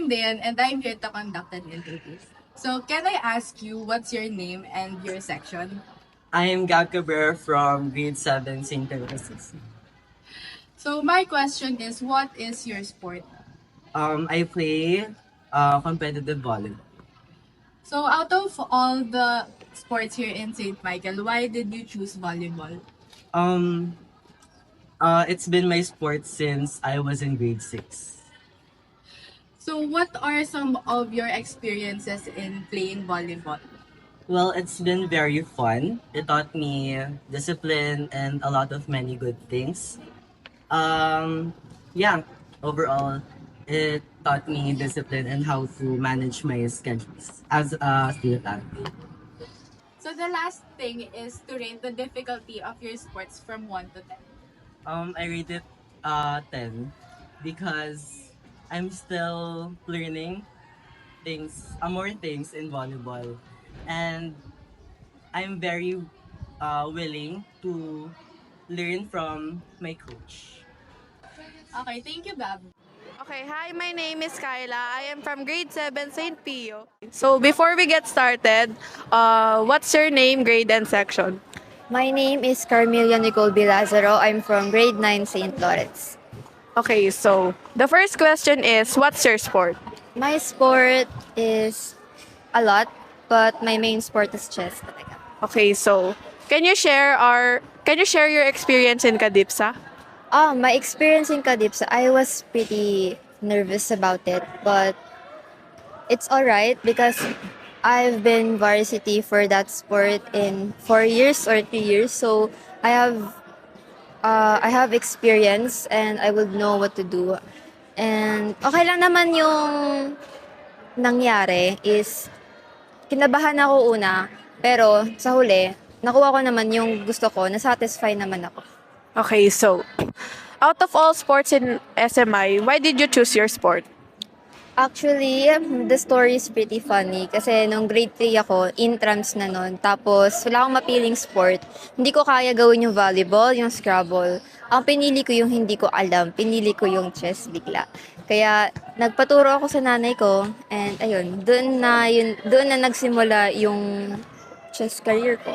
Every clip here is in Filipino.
I'm Dayan and I'm here to conduct an interview. So, can I ask you what's your name and your section? I am Gab Cabrera from grade 7 St. Teresa's. So, my question is, what is your sport? I play competitive volleyball. So, out of all the sports here in St. Michael, why did you choose volleyball? Um, it's been my sport since I was in grade 6. So, what are some of your experiences in playing volleyball? Well, it's been very fun. It taught me discipline and a lot of many good things. Um, yeah, overall, it taught me discipline and how to manage my schedules as a student athlete. So, the last thing is to rate the difficulty of your sports from 1 to 10. I rate it 10 because I'm still learning more things in volleyball, and I'm very willing to learn from my coach. Okay, thank you, Gab. Okay, hi, my name is Kyla. I am from grade 7 St. Pio. So before we get started, what's your name, grade, and section? My name is Carmelia Nicole Bilazaro. I'm from grade 9 St. Lawrence. Okay, so the first question is, what's your sport? My sport is a lot, but my main sport is chess talaga. Okay, so can you share your experience in Kadipsa? My experience in Kadipsa, I was pretty nervous about it, but it's alright because I've been varsity for that sport in 4 years or 3 years, so I have experience and I would know what to do. And okay lang naman yung nangyari is kinabahan ako una, pero sa huli, nakuha ko naman yung gusto ko, na-satisfy naman ako. Okay, so out of all sports in SMI, why did you choose your sport? Actually, the story is pretty funny kasi nung grade 3 ako, intrams na nun. Tapos, wala akong mapiling sport. Hindi ko kaya gawin yung volleyball, yung Scrabble. Ang pinili ko yung hindi ko alam. Pinili ko yung chess bigla. Kaya, nagpaturo ako sa nanay ko and ayun, doon na nagsimula yung chess career ko.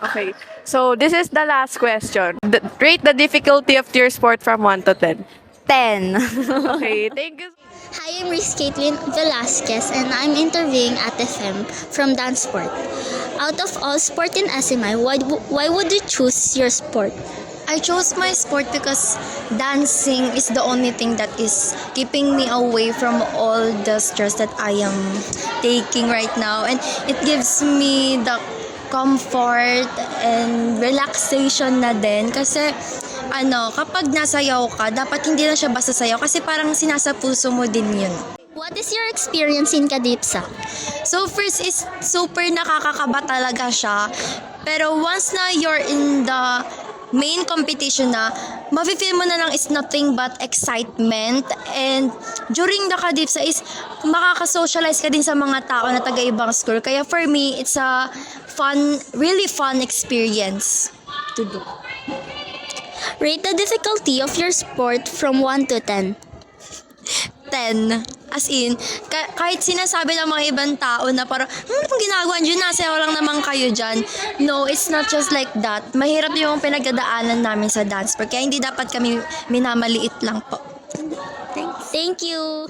Okay, so this is the last question. Rate the difficulty of your sport from 1 to 10. 10. Okay, thank you. Hi, I'm Miss Caitlin Velasquez and I'm interviewing at FM from Dance Sport. Out of all sport in SMI, why would you choose your sport? I chose my sport because dancing is the only thing that is keeping me away from all the stress that I am taking right now, and it gives me the comfort and relaxation na din kasi kapag nasayaw ka, dapat hindi lang siya basta sayaw kasi parang sinasa puso mo din yun. What is your experience in Kadipsa? So first is super nakakakaba talaga siya, pero once na you're in the main competition na, mafe-feel mo na lang is nothing but excitement, and during the Kadipsa is makaka-socialize ka din sa mga tao na taga-ibang school, kaya for me, it's a really fun experience to do. Rate the difficulty of your sport from 1 to 10. 10. As in, kahit sinasabi ng mga ibang tao na parang, ano pong ginagawa dyan? Nasayaw lang naman kayo dyan. No, it's not just like that. Mahirap yung pinagdadaanan namin sa dance sport. Kaya hindi dapat kami minamaliit lang po. Thank you.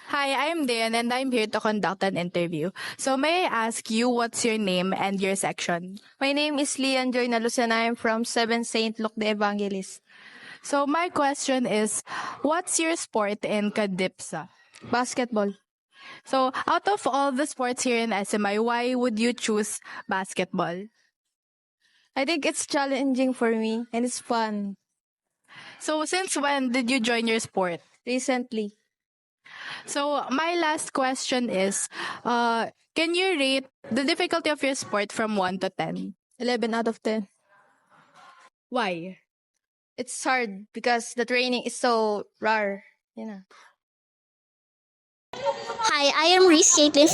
Hi, I'm Dayan and I'm here to conduct an interview. So, may I ask you what's your name and your section? My name is Lian Joy Nalusan. I am from 7 St. Luke the Evangelist. So, my question is, what's your sport in Kadipsa? Basketball. So, out of all the sports here in SMI, why would you choose basketball? I think it's challenging for me and it's fun. So, since when did you join your sport? Recently, So, my last question is, can you rate the difficulty of your sport from 1 to 10? 11 out of 10. Why? It's hard because the training is so rare. Hi, I am Reese Caitlin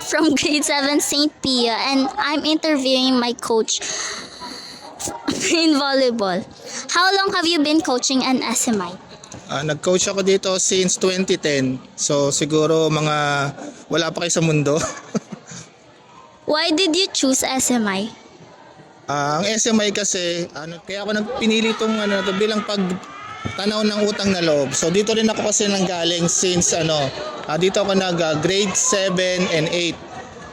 from grade 7 St. Pia and I'm interviewing my coach in volleyball. How long have you been coaching an SMI? Nag-coach ako dito since 2010. So siguro mga wala pa kayo sa mundo. Why did you choose SMI? Ang SMI kasi, kaya ako pinili itong to bilang pagtanaw ng utang na loob. So dito rin ako kasi nanggaling since dito ako grade 7 and 8.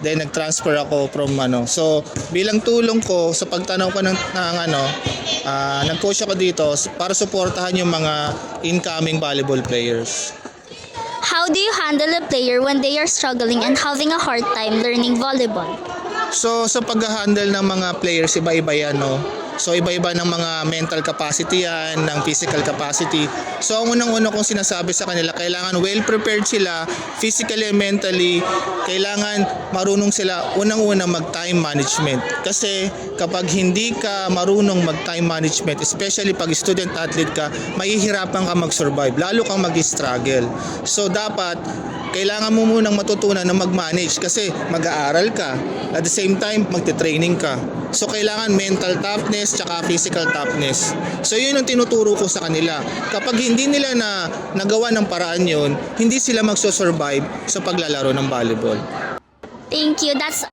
Then nag-transfer ako from So bilang tulong ko sa pagtanaw ko ng nag-coach ako dito para suportahan yung mga incoming volleyball players. How do you handle a player when they are struggling and having a hard time learning volleyball? So sa pag-handle ng mga players, iba-iba yan, no? So iba-iba ng mga mental capacity yan, ng physical capacity. So ang unang-una kong sinasabi sa kanila, kailangan well-prepared sila physically and mentally. Kailangan marunong sila unang-una mag-time management. Kasi kapag hindi ka marunong mag-time management, especially pag student athlete ka, mahihirapan ka mag-survive, lalo kang mag-struggle. So dapat kailangan mo munang matutunan na mag-manage kasi mag-aaral ka. At the same time, magte-training ka. So kailangan mental toughness tsaka physical toughness. So yun ang tinuturo ko sa kanila. Kapag hindi nila nagawa ng paraan yun, hindi sila magso-survive sa paglalaro ng volleyball. Thank you. That's